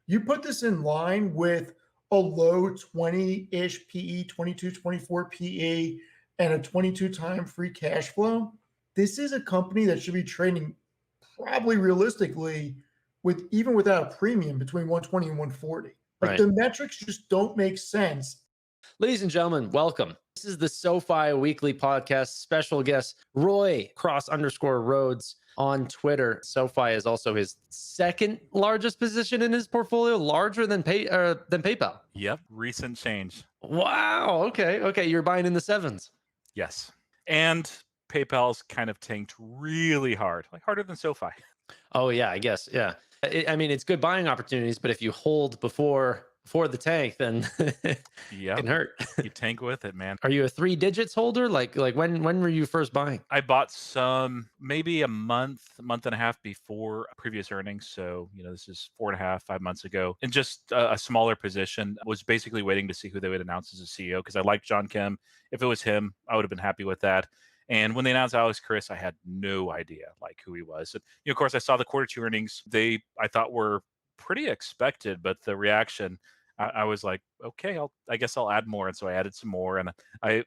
You put this in line with a low 20-ish PE, 22, 24 PE, and a 22 time free cash flow. This is a company that should be trading probably realistically with even without a premium between 120 and 140. Like Right. the metrics just don't make sense. Ladies and gentlemen, welcome. This is the SoFi Weekly Podcast. Special guest Roy _Rhodes on Twitter. SoFi is also his second largest position in his portfolio, larger than PayPal. Yep, recent change. Wow. Okay. You're buying in the sevens. Yes. And PayPal's kind of tanked really hard, like harder than SoFi. Oh yeah, I guess. Yeah. I mean, it's good buying opportunities, but if you hold before the tank, then it Yep. can hurt. You tank with it, man. Are you a 3 digits holder? Like when were you first buying? I bought some maybe a month and a half before previous earnings. So, this is 4.5, 5 months ago. And just a smaller position. I was basically waiting to see who they would announce as a CEO because I liked John Kim. If it was him, I would have been happy with that. And when they announced Alex Chris, I had no idea who he was. And, of course, I saw the quarter 2 earnings. I thought were pretty expected, but the reaction, I was like, okay, I guess I'll add more. And so I added some more. And I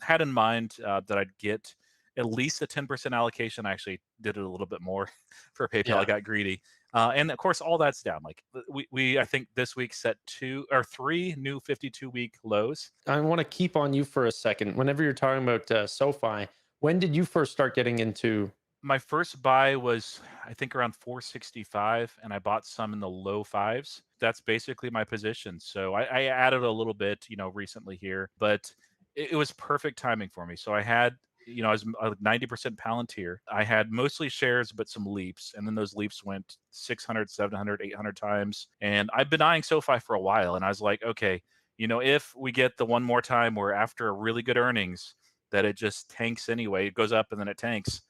had in mind that I'd get at least a 10% allocation. I actually did it a little bit more for PayPal. Yeah. I got greedy. And of course, all that's down. Like we I think this week set 2 or 3 new 52-week lows. I want to keep on you for a second. Whenever you're talking about SoFi, when did you first start getting into? My first buy was, I think, around 465, and I bought some in the low fives. That's basically my position. So I added a little bit, recently here, but it was perfect timing for me. So I had, I was 90% Palantir. I had mostly shares, but some leaps. And then those leaps went 600, 700, 800 times. And I've been eyeing SoFi for a while. And I was like, okay, if we get the one more time where after a really good earnings that it just tanks anyway, it goes up and then it tanks,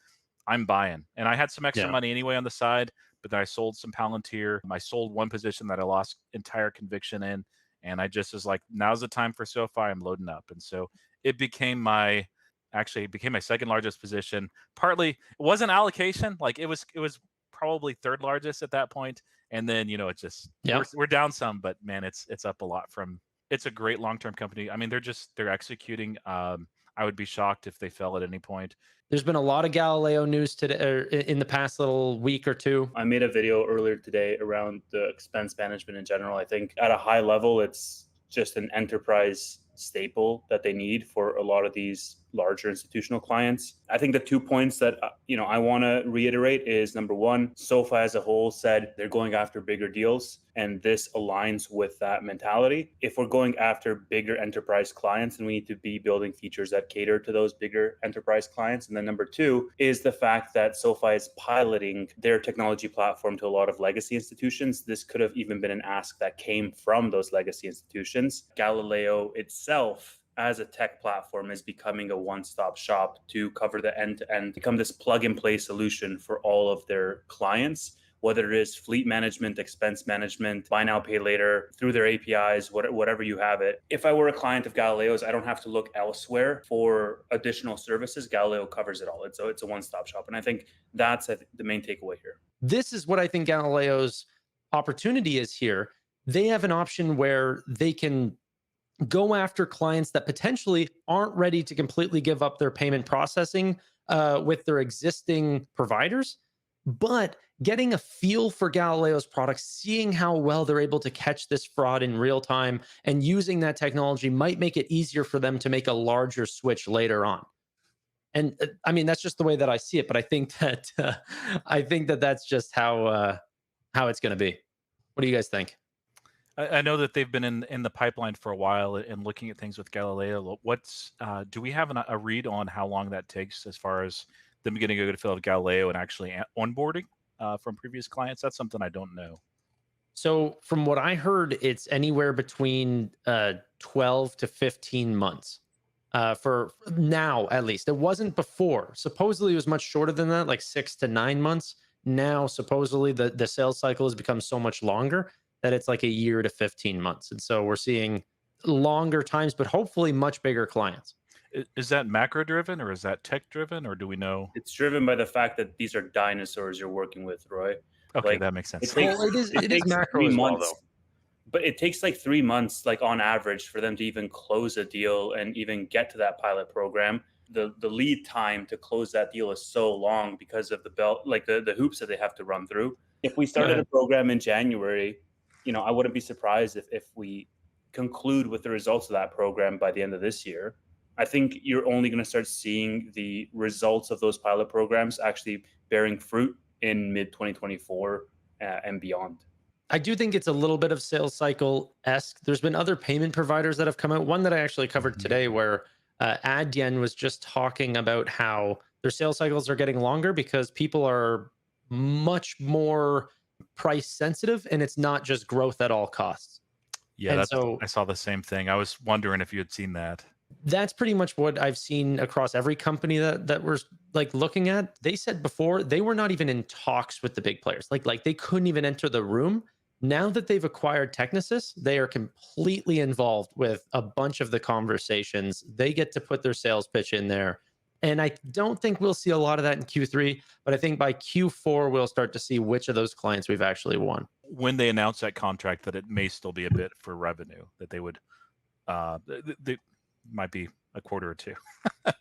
I'm buying. And I had some extra money anyway on the side, but then I sold some Palantir. I sold one position that I lost entire conviction in. And I just was like, now's the time for SoFi. I'm loading up. And so it became my second largest position. Partly it wasn't allocation. Like it was probably third largest at that point. And then, it just, we're down some, but man, it's up a lot from, it's a great long-term company. I mean, they're executing. I would be shocked if they fell at any point. There's been a lot of Galileo news today, or in the past little week or two. I made a video earlier today around the expense management in general. I think at a high level, it's just an enterprise staple that they need for a lot of these larger institutional clients. I think the 2 points that I want to reiterate is, number one, SoFi as a whole said they're going after bigger deals, and this aligns with that mentality. If we're going after bigger enterprise clients, then we need to be building features that cater to those bigger enterprise clients. And then number two is the fact that SoFi is piloting their technology platform to a lot of legacy institutions. This could have even been an ask that came from those legacy institutions. Galileo itself, as a tech platform, is becoming a one-stop shop to cover the end-to-end, become this plug-and-play solution for all of their clients, whether it is fleet management, expense management, buy now, pay later, through their APIs, whatever you have it. If I were a client of Galileo's, I don't have to look elsewhere for additional services. Galileo covers it all. It's a one-stop shop. And I think that's the main takeaway here. This is what I think Galileo's opportunity is here. They have an option where they can go after clients that potentially aren't ready to completely give up their payment processing with their existing providers, but getting a feel for Galileo's products, seeing how well they're able to catch this fraud in real time, and using that technology might make it easier for them to make a larger switch later on. And I mean, that's just the way that I see it. But I think that that's just how it's going to be. What do you guys think? I know that they've been in the pipeline for a while and looking at things with Galileo. Do we have a read on how long that takes as far as them getting a good feel of Galileo and actually onboarding from previous clients? That's something I don't know. So from what I heard, it's anywhere between 12 to 15 months for now, at least. It wasn't before. Supposedly it was much shorter than that, like 6 to 9 months. Now, supposedly the sales cycle has become so much longer that it's like a year to 15 months. And so we're seeing longer times, but hopefully much bigger clients. Is that macro driven or is that tech driven, or do we know? It's driven by the fact that these are dinosaurs you're working with, Roy. Okay, Like that makes sense. it takes Well, it is takes macro 3 as well, months, though. but it takes like 3 months, like on average, for them to even close a deal and even get to that pilot program. The lead time to close that deal is so long because of the belt, like the hoops that they have to run through. If we started Yeah. a program in January, I wouldn't be surprised if we conclude with the results of that program by the end of this year. I think you're only going to start seeing the results of those pilot programs actually bearing fruit in mid 2024 and beyond. I do think it's a little bit of sales cycle-esque. There's been other payment providers that have come out. One that I actually covered today where Adyen was just talking about how their sales cycles are getting longer because people are much more price sensitive and it's not just growth at all costs. Yeah, And that's so I saw the same thing. I was wondering if you had seen that. that's pretty much what I've seen across every company that we're like looking at. They said before they were not even in talks with the big players. Like they couldn't even enter the room. Now that they've acquired Technisys, they are completely involved with a bunch of the conversations. They get to put their sales pitch in there. And I don't think we'll see a lot of that in Q3, but I think by Q4 we'll start to see which of those clients we've actually won. When they announce that contract, that it may still be a bit for revenue, that they would they might be a quarter or two.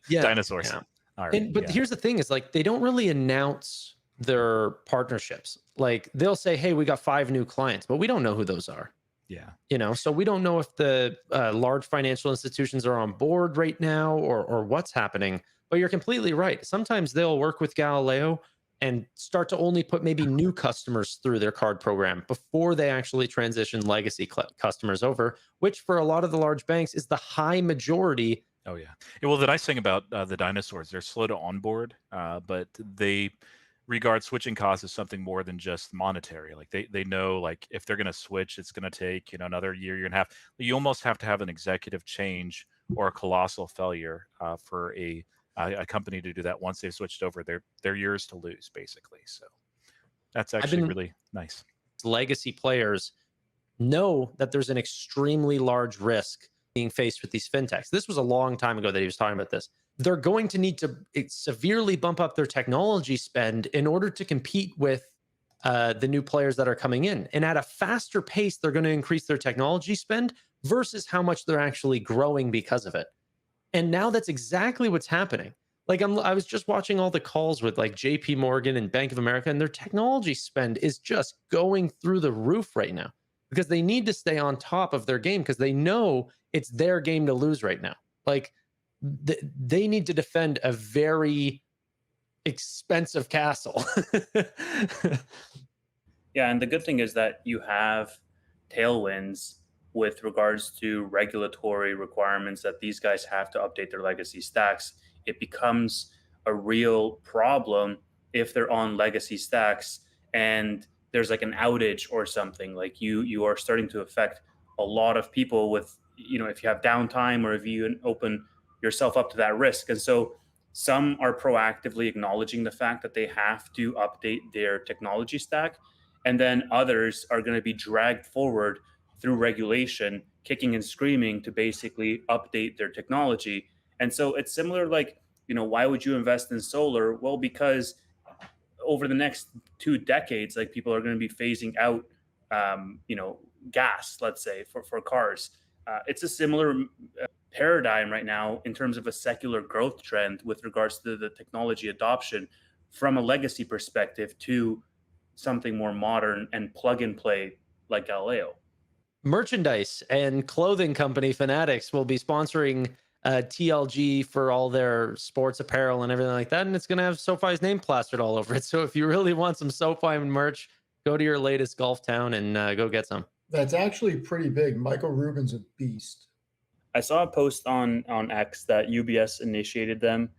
Yeah. Dinosaurs. Yeah. All right. But here's the thing is like they don't really announce their partnerships. Like they'll say, hey, we got 5 new clients, but we don't know who those are. Yeah. So we don't know if the large financial institutions are on board right now or what's happening. But you're completely right. Sometimes they'll work with Galileo and start to only put maybe new customers through their card program before they actually transition legacy customers over, which for a lot of the large banks is the high majority. Oh yeah. Well, the nice thing about the dinosaurs, they're slow to onboard, but they regard switching costs as something more than just monetary. Like they know like if they're going to switch, it's going to take another year and a half. You almost have to have an executive change or a colossal failure for a company to do that. Once they've switched over, they're yours to lose basically. So that's actually really nice. Legacy players know that there's an extremely large risk being faced with these fintechs. This was a long time ago that he was talking about this. They're going to need to severely bump up their technology spend in order to compete with the new players that are coming in. And at a faster pace, they're going to increase their technology spend versus how much they're actually growing because of it. And now that's exactly what's happening. Like I was just watching all the calls with like JP Morgan and Bank of America, and their technology spend is just going through the roof right now because they need to stay on top of their game because they know it's their game to lose right now. Like they need to defend a very expensive castle. Yeah, and the good thing is that you have tailwinds with regards to regulatory requirements that these guys have to update their legacy stacks. It becomes a real problem if they're on legacy stacks and there's like an outage or something. Like you are starting to affect a lot of people with, if you have downtime or if you open yourself up to that risk. And so some are proactively acknowledging the fact that they have to update their technology stack, and then others are going to be dragged forward through regulation, kicking and screaming to basically update their technology. And so it's similar, like, why would you invest in solar? Well, because over the next 2 decades, like people are going to be phasing out, gas, let's say, for cars. It's a similar paradigm right now in terms of a secular growth trend with regards to the technology adoption from a legacy perspective to something more modern and plug and play like Galileo. Merchandise and clothing company Fanatics will be sponsoring TLG for all their sports apparel and everything like that. And it's going to have SoFi's name plastered all over it. So if you really want some SoFi merch, go to your latest golf town and go get some. That's actually pretty big. Michael Rubin's a beast. I saw a post on X that UBS initiated them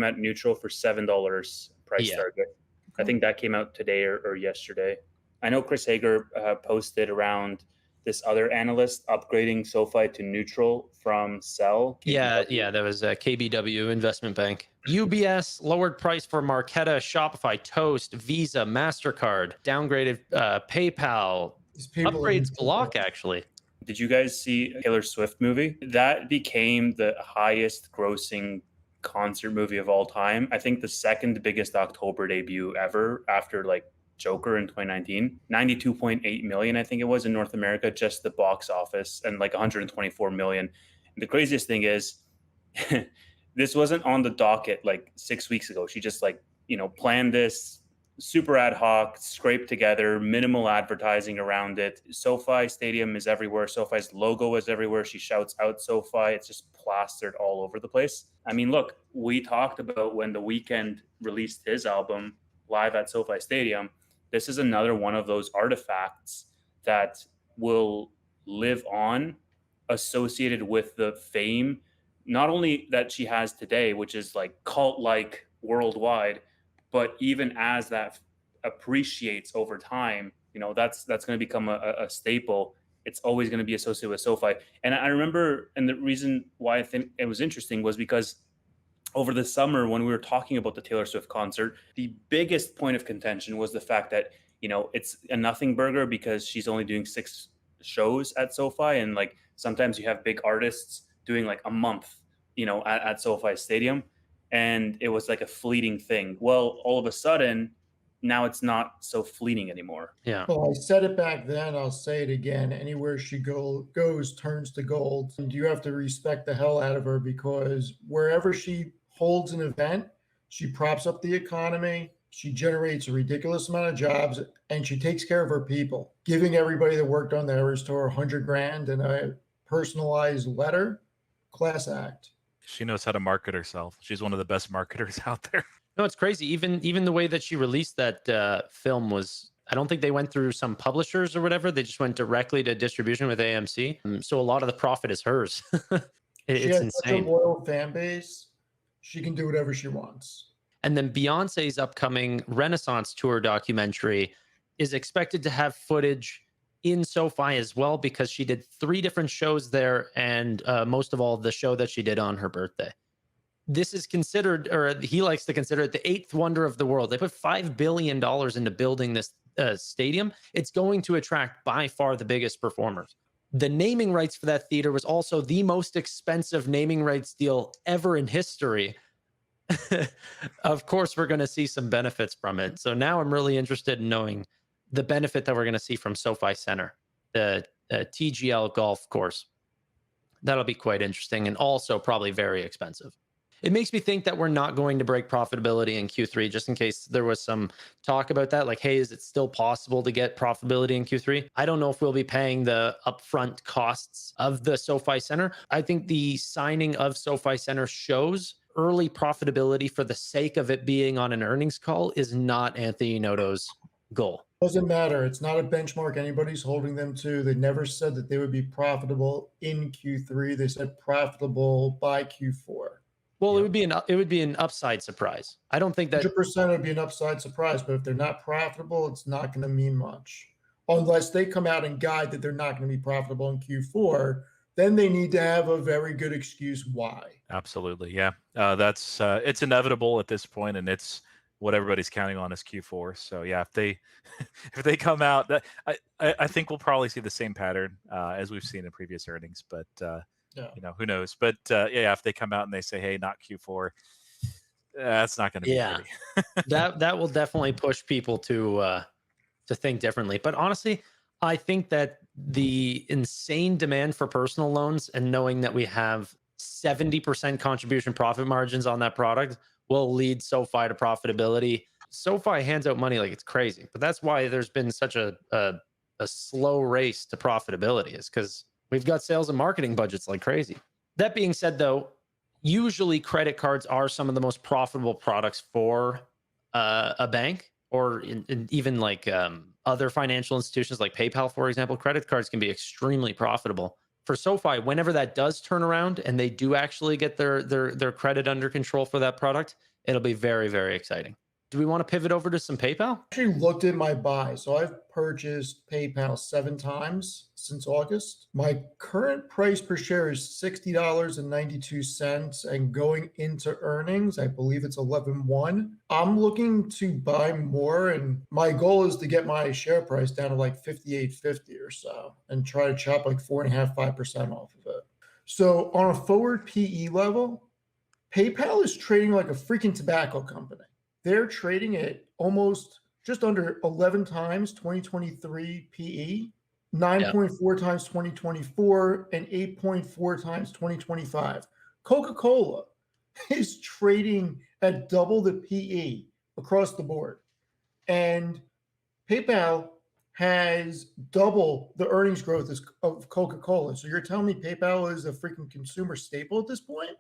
at neutral for $7 price target. I think that came out today or yesterday. I know Chris Hager posted around this other analyst upgrading SoFi to neutral from sell. KBW. Yeah, that was KBW Investment Bank. UBS lowered price for Marqeta, Shopify, Toast, Visa, MasterCard, downgraded PayPal, upgrades Block, actually. Did you guys see Taylor Swift movie? That became the highest grossing concert movie of all time. I think the second biggest October debut ever after like Joker in 2019, 92.8 million, I think it was, in North America, just the box office, and like 124 million. And the craziest thing is, this wasn't on the docket like 6 weeks ago. She just like, planned this super ad hoc, scraped together, minimal advertising around it. SoFi Stadium is everywhere. SoFi's logo is everywhere. She shouts out SoFi. It's just plastered all over the place. I mean, look, we talked about when The Weeknd released his album live at SoFi Stadium. This is another one of those artifacts that will live on, associated with the fame, not only that she has today, which is like cult-like worldwide, but even as that appreciates over time, that's going to become a staple. It's always going to be associated with SoFi. And I remember, and the reason why I think it was interesting was because over the summer, when we were talking about the Taylor Swift concert, the biggest point of contention was the fact that, it's a nothing burger because she's only doing 6 shows at SoFi. And like, sometimes you have big artists doing like a month, at SoFi Stadium. And it was like a fleeting thing. Well, all of a sudden, now it's not so fleeting anymore. Yeah. Well, I said it back then, I'll say it again. Anywhere she goes turns to gold. And you have to respect the hell out of her, because wherever she holds an event, she props up the economy, she generates a ridiculous amount of jobs, and she takes care of her people. Giving everybody that worked on the Eras Tour $100,000 and a personalized letter, class act. She knows how to market herself. She's one of the best marketers out there. No, it's crazy. Even the way that she released that film was, I don't think they went through some publishers or whatever. They just went directly to distribution with AMC. So a lot of the profit is hers. She It's has such a insane. loyal fan base. She can do whatever she wants. And then Beyonce's upcoming Renaissance Tour documentary is expected to have footage in SoFi as well, because she did 3 different shows there, and most of all, the show that she did on her birthday. This is considered, or he likes to consider it, the 8th wonder of the world. They put $5 billion into building this stadium. It's going to attract by far the biggest performers. The naming rights for that theater was also the most expensive naming rights deal ever in history. Of course, we're going to see some benefits from it. So now I'm really interested in knowing the benefit that we're going to see from SoFi Center, the TGL golf course. That'll be quite interesting, and also probably very expensive. It makes me think that we're not going to break profitability in Q3, just in case there was some talk about that. Like, hey, is it still possible to get profitability in Q3? I don't know if we'll be paying the upfront costs of the SoFi Center. I think the signing of SoFi Center shows early profitability for the sake of it being on an earnings call is not Anthony Noto's goal. Doesn't matter. It's not a benchmark anybody's holding them to. They never said that they would be profitable in Q3. They said profitable by Q4. Well, it would be an upside surprise. I don't think that 100% would be an upside surprise, but if they're not profitable, it's not going to mean much. Unless they come out and guide that they're not going to be profitable in Q4, then they need to have a very good excuse why. Absolutely. Yeah. That's it's inevitable at this point, and it's what everybody's counting on is Q4. So yeah, if they come out, I think we'll probably see the same pattern as we've seen in previous earnings, but Yeah. who knows? But yeah, if they come out and they say, hey, not Q4, that's not going to be pretty. that will definitely push people to think differently. But honestly, I think that the insane demand for personal loans, and knowing that we have 70% contribution profit margins on that product, will lead SoFi to profitability. SoFi hands out money like it's crazy, but that's why there's been such a slow race to profitability, is because we've got sales and marketing budgets like crazy. That being said, though, usually credit cards are some of the most profitable products for a bank, or even like other financial institutions like PayPal, for example. Credit cards can be extremely profitable. For SoFi, whenever that does turn around and they do actually get their credit under control for that product, it'll be very, very exciting. Do we want to pivot over to some PayPal? I actually looked at my buy. So I've purchased PayPal 7 times since August. My current price per share is $60.92. And going into earnings, I believe it's 11.1. I'm looking to buy more. And my goal is to get my share price down to like 58.50 or so, and try to chop like 4.5%, 5% off of it. So on a forward PE level, PayPal is trading like a freaking tobacco company. They're trading at almost just under 11 times 2023 PE, 9.4 times 2024, and 8.4 times 2025. Coca-Cola is trading at double the PE across the board. And PayPal has double the earnings growth of Coca-Cola. So you're telling me PayPal is a freaking consumer staple at this point?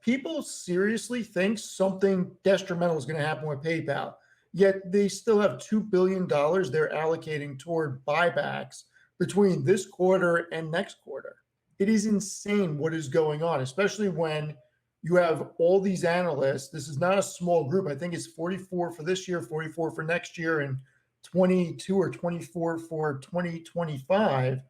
People seriously think something detrimental is going to happen with PayPal, yet they still have $2 billion they're allocating toward buybacks between this quarter and next quarter. It is insane what is going on, especially when you have all these analysts. This is not a small group. I think it's 44 for this year, 44 for next year, and 22 or 24 for 2025,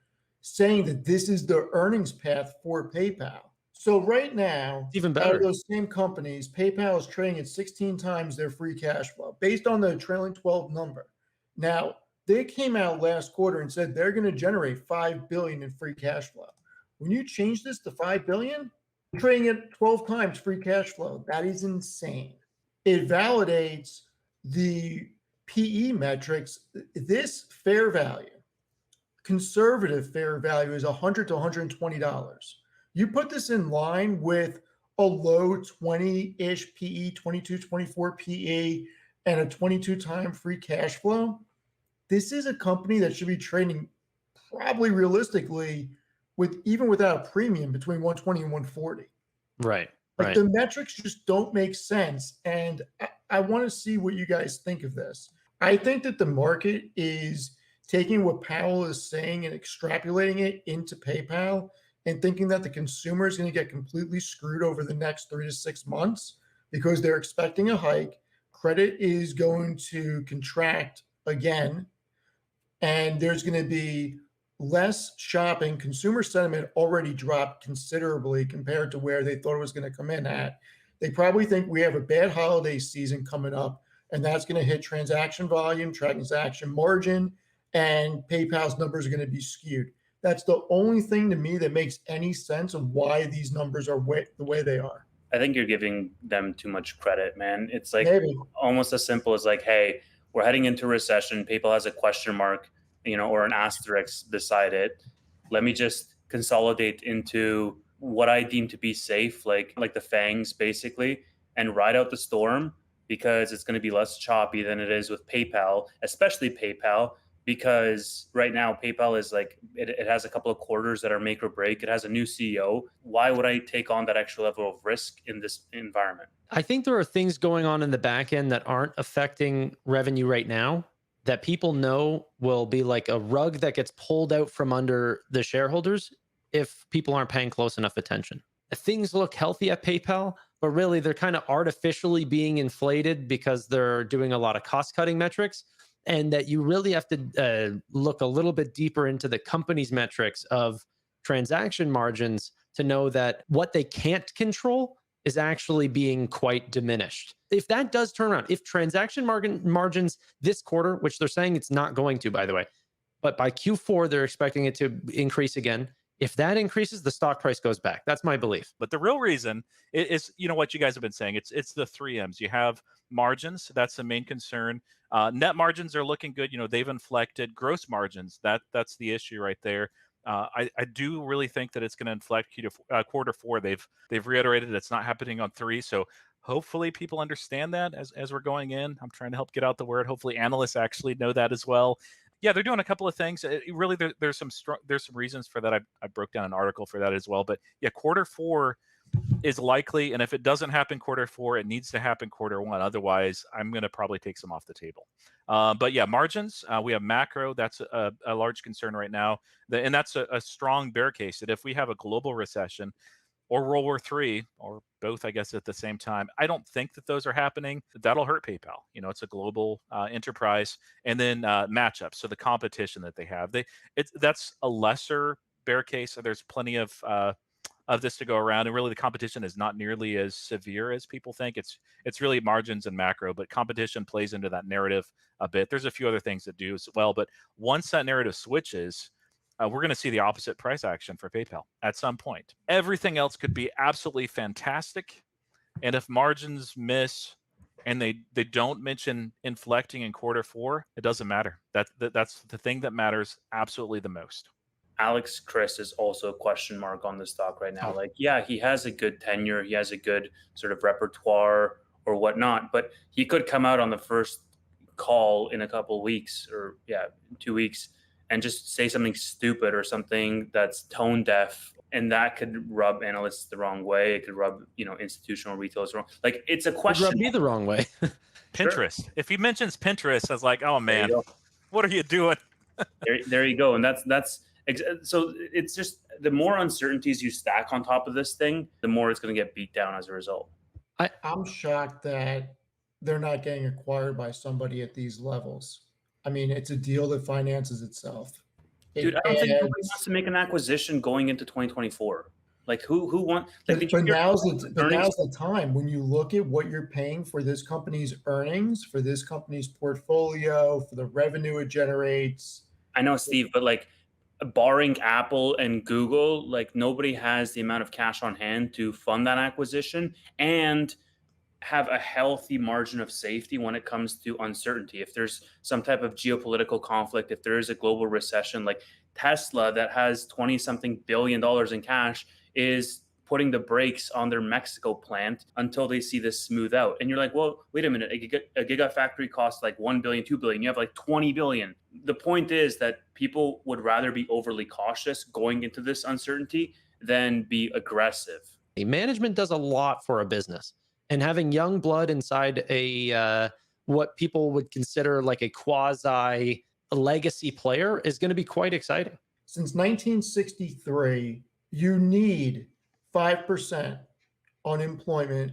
saying that this is the earnings path for PayPal. So right now, Even out better. of those same companies, PayPal is trading at 16 times their free cash flow based on the trailing 12 number. Now, they came out last quarter and said they're going to generate $5 billion in free cash flow. When you change this to $5 billion, you're trading at 12 times free cash flow. That is insane. It validates the PE metrics. This fair value, conservative fair value, is $100 to $120. You put this in line with a low 20-ish PE, 22, 24 PE, and a 22 time free cash flow. This is a company that should be trading probably realistically with even without a premium between 120 and 140. Right. Like Right. the metrics just don't make sense. And I want to see what you guys think of this. I think that the market is taking what Powell is saying and extrapolating it into PayPal and thinking that the consumer is going to get completely screwed over the next 3 to 6 months because they're expecting a hike. Credit is going to contract again, and there's going to be less shopping. Consumer sentiment already dropped considerably compared to where they thought it was going to come in at. They probably think we have a bad holiday season coming up, and that's going to hit transaction volume, transaction margin, and PayPal's numbers are going to be skewed. That's the only thing to me that makes any sense of why these numbers are the way they are. I think you're giving them too much credit, man. It's like Maybe. almost as simple as like, hey, we're heading into recession. PayPal has a question mark, or an asterisk beside it. Let me just consolidate into what I deem to be safe, like the fangs basically, and ride out the storm because it's going to be less choppy than it is with PayPal, especially PayPal, because right now PayPal is like, it has a couple of quarters that are make or break. It has a new CEO. Why would I take on that extra level of risk in this environment? I think there are things going on in the back end that aren't affecting revenue right now that people know will be like a rug that gets pulled out from under the shareholders if people aren't paying close enough attention. Things look healthy at PayPal, but really they're kind of artificially being inflated because they're doing a lot of cost-cutting metrics, and that you really have to look a little bit deeper into the company's metrics of transaction margins to know that what they can't control is actually being quite diminished. If that does turn around, if transaction margins this quarter, which they're saying it's not going to, by the way, but by Q4, they're expecting it to increase again. If that increases, the stock price goes back. That's my belief. But the real reason is, what you guys have been saying. It's the 3 M's. You have margins. That's the main concern. Net margins are looking good. They've inflected. Gross margins, that's the issue right there. I do really think that it's going to inflect quarter 4. They've reiterated it's not happening on 3. So hopefully people understand that as we're going in. I'm trying to help get out the word. Hopefully analysts actually know that as well. Yeah, they're doing a couple of things. Really, there's some reasons for that. I broke down an article for that as well. But yeah, quarter 4 is likely, and if it doesn't happen quarter 4, it needs to happen quarter 1. Otherwise, I'm going to probably take some off the table. But yeah, margins. We have macro. That's a large concern right now, and that's a strong bear case that if we have a global recession or World War III, or both, I guess, at the same time. I don't think that those are happening. That'll hurt PayPal. It's a global enterprise. And then matchups, so the competition that they have. That's a lesser bear case. So there's plenty of this to go around, and really the competition is not nearly as severe as people think. It's really margins and macro, but competition plays into that narrative a bit. There's a few other things that do as well, but once that narrative switches, we're going to see the opposite price action for PayPal at some point. Everything else could be absolutely fantastic. And if margins miss and they don't mention inflecting in Q4, it doesn't matter. That's the thing that matters absolutely the most. Alex Chris is also a question mark on the stock right now. Oh. Like, yeah, he has a good tenure, he has a good sort of repertoire or whatnot, but he could come out on the first call in a couple of weeks, or 2 weeks, and just say something stupid or something that's tone deaf, and that could rub analysts the wrong way. It could rub institutional retailers wrong. Like, it's a Would question. rub me the wrong way. Pinterest. Sure. If he mentions Pinterest, I was like, oh There you man, go. what are you doing? There you go. And that's so it's just the more uncertainties you stack on top of this thing, the more it's going to get beat down as a result. I'm shocked that they're not getting acquired by somebody at these levels. I mean, it's a deal that finances itself. Dude, It I don't think nobody adds, wants to make an acquisition going into 2024. Like, who want? Like, did you but hear now's earnings? the time when you look at what you're paying for this company's earnings, for this company's portfolio, for the revenue it generates. I know, Steve, but like, barring Apple and Google, like, nobody has the amount of cash on hand to fund that acquisition and have a healthy margin of safety when it comes to uncertainty. If there's some type of geopolitical conflict, if there is a global recession, like Tesla that has 20 something billion dollars in cash is putting the brakes on their Mexico plant until they see this smooth out. And you're like, well, wait a minute, a gigafactory costs like 1 billion, 2 billion. You have like 20 billion. The point is that people would rather be overly cautious going into this uncertainty than be aggressive. Management does a lot for a business, and having young blood inside a what people would consider like a quasi legacy player is going to be quite exciting. Since 1963, you need 5% unemployment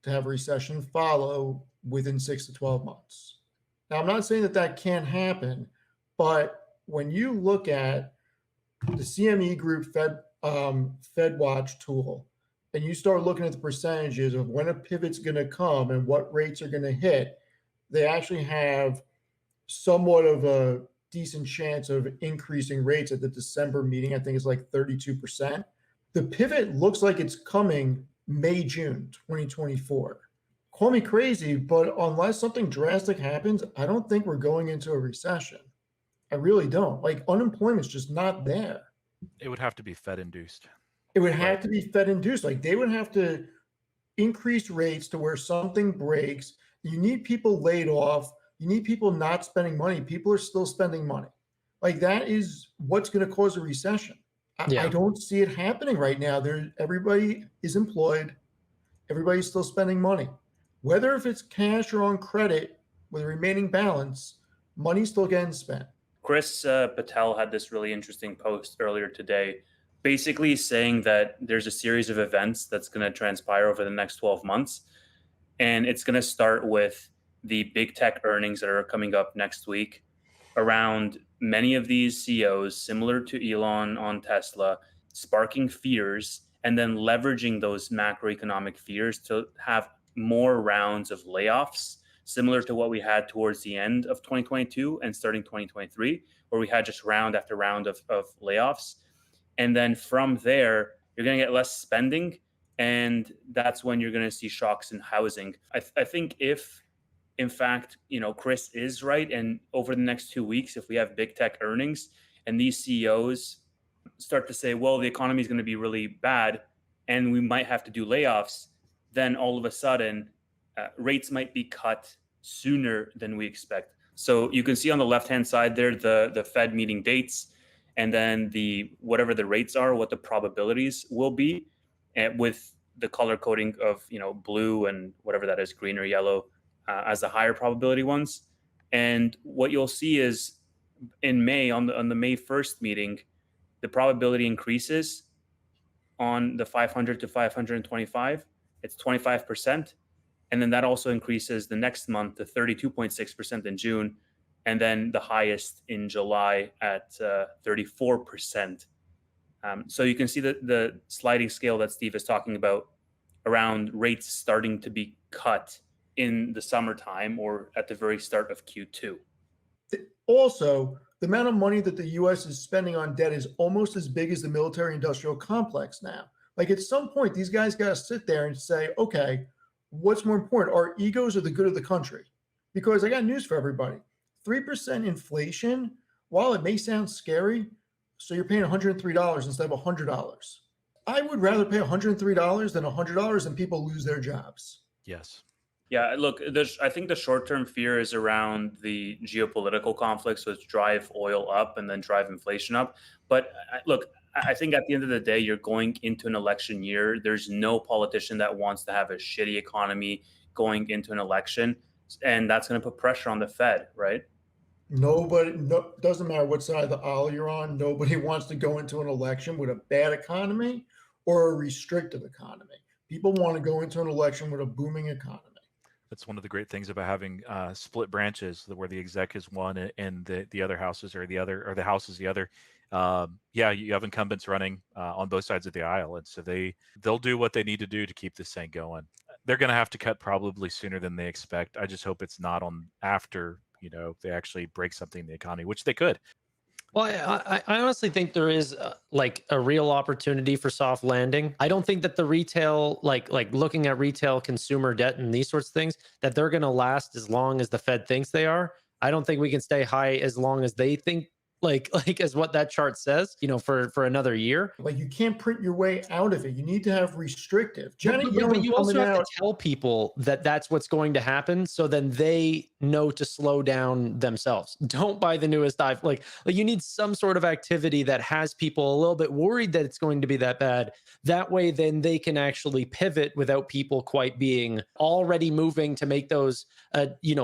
to have a recession follow within 6 to 12 months. Now, I'm not saying that can't happen, but when you look at the CME Group FedWatch tool, and you start looking at the percentages of when a pivot's going to come and what rates are going to hit, they actually have somewhat of a decent chance of increasing rates at the December meeting. I think it's like 32%. The pivot looks like it's coming May, June 2024. Call me crazy, but unless something drastic happens, I don't think we're going into a recession. I really don't. Like, unemployment's just not there. It would have to be Fed induced. It would have to be Fed induced. Like, they would have to increase rates to where something breaks. You need people laid off. You need people not spending money. People are still spending money. Like, that is what's going to cause a recession. I don't see it happening right now. Everybody is employed. Everybody's still spending money. Whether if it's cash or on credit with a remaining balance, money's still getting spent. Chris Patel had this really interesting post earlier today, basically saying that there's a series of events that's going to transpire over the next 12 months. And it's going to start with the big tech earnings that are coming up next week around many of these CEOs, similar to Elon on Tesla, sparking fears and then leveraging those macroeconomic fears to have more rounds of layoffs, similar to what we had towards the end of 2022 and starting 2023, where we had just round after round of layoffs. And then from there, you're going to get less spending. And that's when you're going to see shocks in housing. I think if, in fact, Chris is right, and over the next 2 weeks, if we have big tech earnings and these CEOs start to say, well, the economy is going to be really bad and we might have to do layoffs, then all of a sudden rates might be cut sooner than we expect. So you can see on the left-hand side there, the Fed meeting dates, and then whatever the rates are, what the probabilities will be, with the color coding of blue and whatever that is, green or yellow, as the higher probability ones. And what you'll see is in May, on the May 1st meeting, the probability increases on the 500 to 525. It's 25%. And then that also increases the next month to 32.6% in June. And then the highest in July at 34%. So you can see the sliding scale that Steve is talking about around rates starting to be cut in the summertime or at the very start of Q2. Also, the amount of money that the U.S. is spending on debt is almost as big as the military industrial complex now. Like, at some point, these guys got to sit there and say, okay, what's more important, our egos or the good of the country? Because I got news for everybody. 3% inflation, while it may sound scary, so you're paying $103 instead of $100. I would rather pay $103 than $100 and people lose their jobs. Yes. Yeah, look, I think the short-term fear is around the geopolitical conflicts, which drive oil up and then drive inflation up. But look, I think at the end of the day, you're going into an election year. There's no politician that wants to have a shitty economy going into an election, and that's going to put pressure on the Fed, right? Nobody, no, doesn't matter what side of the aisle you're on, nobody wants to go into an election with a bad economy or a restrictive economy. People want to go into an election with a booming economy. That's one of the great things about having split branches, where the exec is one and the other houses are the other, or the house is the other. Yeah, you have incumbents running on both sides of the aisle, and so they'll do what they need to do to keep this thing going. They're going to have to cut probably sooner than they expect. I just hope it's not on after they actually break something in the economy, which they could. Well, I honestly think there is like a real opportunity for soft landing. I don't think that the retail, like looking at retail consumer debt and these sorts of things, that they're going to last as long as the Fed thinks they are. I don't think we can stay high as long as they think, like as what that chart says, for another year. Like, you can't print your way out of it. You need to have restrictive. Janet But Yellen you also coming have out. to tell people that that's what's going to happen, so then they know to slow down themselves. Don't buy the newest iPhone. Like you need some sort of activity that has people a little bit worried that it's going to be that bad. That way, then they can actually pivot without people quite being already moving to make those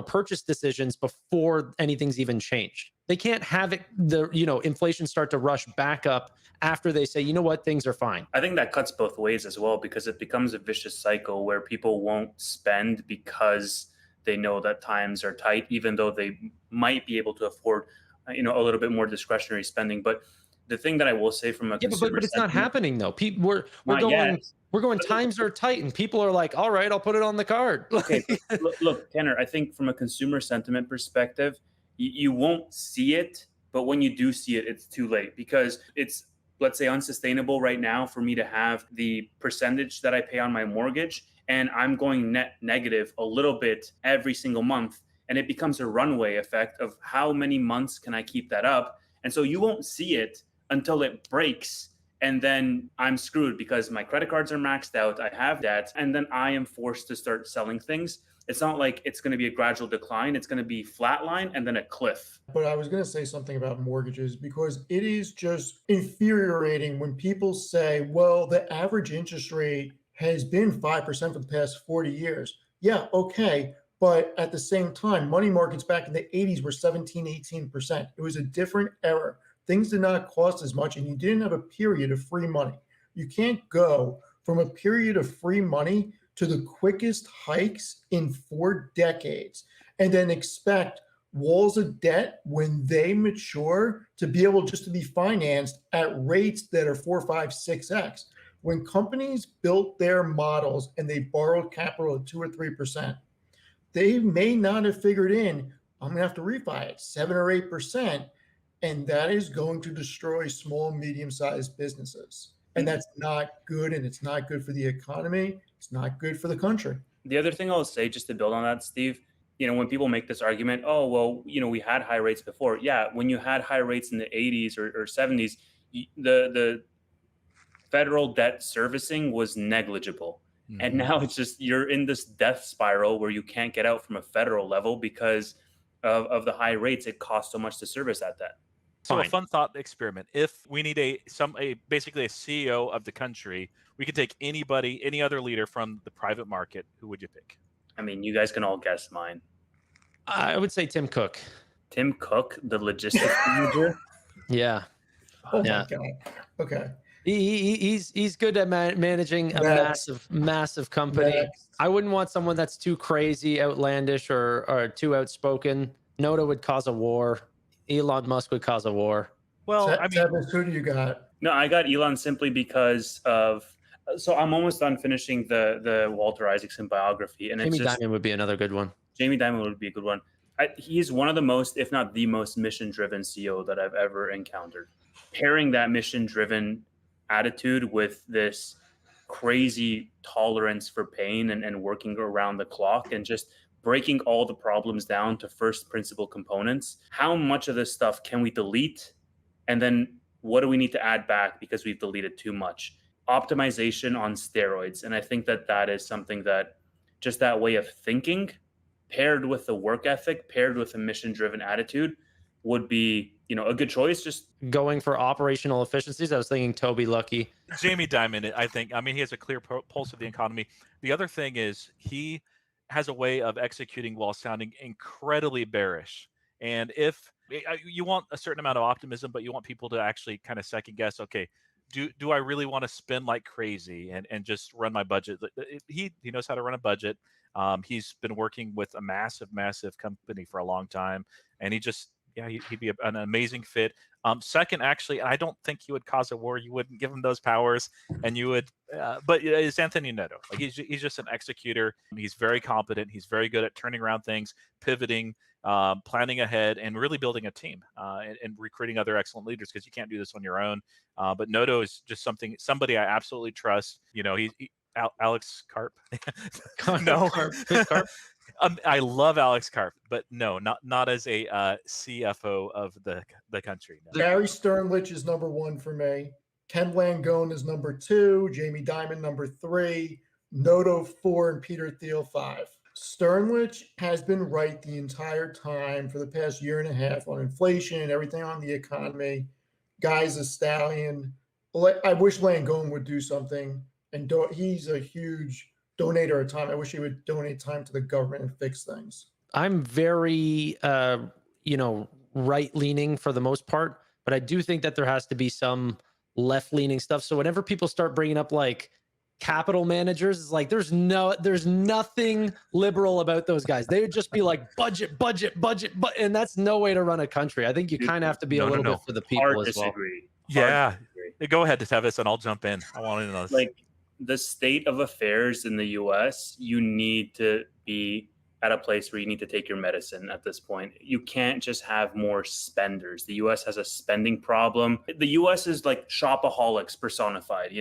purchase decisions before anything's even changed. They can't have inflation start to rush back up after they say, you know what, things are fine. I think that cuts both ways as well, because it becomes a vicious cycle where people won't spend because they know that times are tight, even though they might be able to afford, a little bit more discretionary spending. But the thing that I will say from a consumer but it's not happening though. We're going times are tight, and people are like, all right, I'll put it on the card. Okay, look, Tannor, I think from a consumer sentiment perspective, you won't see it, but when you do see it, it's too late, because it's, let's say, unsustainable right now for me to have the percentage that I pay on my mortgage, and I'm going net negative a little bit every single month. And it becomes a runway effect of how many months can I keep that up? And so you won't see it until it breaks. And then I'm screwed because my credit cards are maxed out. I have debt. And then I am forced to start selling things. It's not like it's going to be a gradual decline. It's going to be flatline and then a cliff. But I was going to say something about mortgages, because it is just infuriating when people say, well, the average interest rate has been 5% for the past 40 years. Yeah, okay. But at the same time, money markets back in the 80s were 17, 18%. It was a different era. Things did not cost as much, and you didn't have a period of free money. You can't go from a period of free money to the quickest hikes in 4 decades and then expect walls of debt, when they mature, to be able just to be financed at rates that are 4, 5, 6x. When companies built their models and they borrowed capital at 2 or 3%, they may not have figured in, I'm going to have to refi at 7 or 8%. And that is going to destroy small, medium-sized businesses. And that's not good. And it's not good for the economy. It's not good for the country. The other thing I'll say, just to build on that, Steve, when people make this argument, oh, well, we had high rates before. Yeah, when you had high rates in the 80s or 70s, the federal debt servicing was negligible. Mm-hmm. And now it's just, you're in this death spiral where you can't get out from a federal level because of the high rates. It costs so much to service that debt. So a fun thought experiment. If we need basically a CEO of the country, we could take any other leader from the private market. Who would you pick? I mean, you guys can all guess mine. I would say Tim Cook. Tim Cook, the logistics manager. Yeah. Oh my God. Okay. He's good at managing a massive company. I wouldn't want someone that's too crazy, outlandish, or too outspoken. Noda would cause a war. Elon Musk would cause a war. Well, Tevis, who do you got? No, I got Elon simply because of. So I'm almost done finishing the Walter Isaacson biography, and Jamie Dimon would be another good one. Jamie Dimon would be a good one. He's one of the most, if not the most, mission-driven CEO that I've ever encountered. Pairing that mission-driven attitude with this crazy tolerance for pain and working around the clock and just breaking all the problems down to first principle components. How much of this stuff can we delete? And then what do we need to add back because we've deleted too much? Optimization on steroids. And I think that that is something that just that way of thinking paired with the work ethic, paired with a mission-driven attitude would be, a good choice. Just Going for operational efficiencies, I was thinking Toby Lucky. Jamie Dimon, I think. I mean, he has a clear pulse of the economy. The other thing is he has a way of executing while sounding incredibly bearish. And if you want a certain amount of optimism, but you want people to actually kind of second guess, okay, do I really want to spend like crazy and just run my budget? He knows how to run a budget. He's been working with a massive company for a long time, and he'd be an amazing fit. Second, actually, I don't think he would cause a war. You wouldn't give him those powers, and you would. But it's Anthony Neto. Like he's just an executor. He's very competent. He's very good at turning around things, pivoting, planning ahead, and really building a team and recruiting other excellent leaders, because you can't do this on your own. But Noto is just somebody I absolutely trust. Alex Karp. No, Karp. I love Alex Karp, but no, not as a CFO of the country. No. Gary Sternlich is number 1 for me. Ken Langone is number 2. Jamie Dimon number 3. Noto 4, and Peter Thiel 5. Sternlich has been right the entire time for the past year and a half on inflation and everything on the economy. Guy's a stallion. I wish Langone would do something, and he's a huge donator of time. I wish he would donate time to the government and fix things. I'm very, right-leaning for the most part, but I do think that there has to be some left-leaning stuff. So whenever people start bringing up like capital managers, it's like there's nothing liberal about those guys. They would just be like budget, and that's no way to run a country. I think you kind of have to be a little bit for the people as well. Yeah, go ahead, Tevis, and I'll jump in. I want to know this. Like the state of affairs in the US, you need to be at a place where you need to take your medicine at this point. You can't just have more spenders. The US has a spending problem. The US is like shopaholics personified,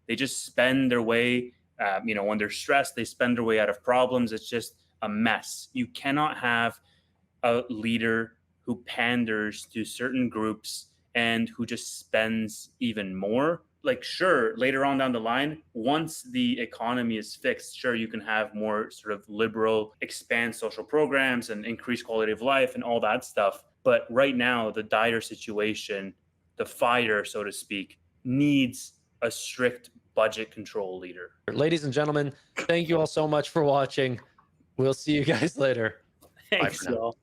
they just spend their way, when they're stressed, they spend their way out of problems. It's just a mess. You cannot have a leader who panders to certain groups and who just spends even more. Like, sure, later on down the line, once the economy is fixed, sure, you can have more sort of liberal, expand social programs and increase quality of life and all that stuff. But right now, the dire situation, the fire, so to speak, needs a strict budget control leader. Ladies and gentlemen, thank you all so much for watching. We'll see you guys later. Thanks, y'all.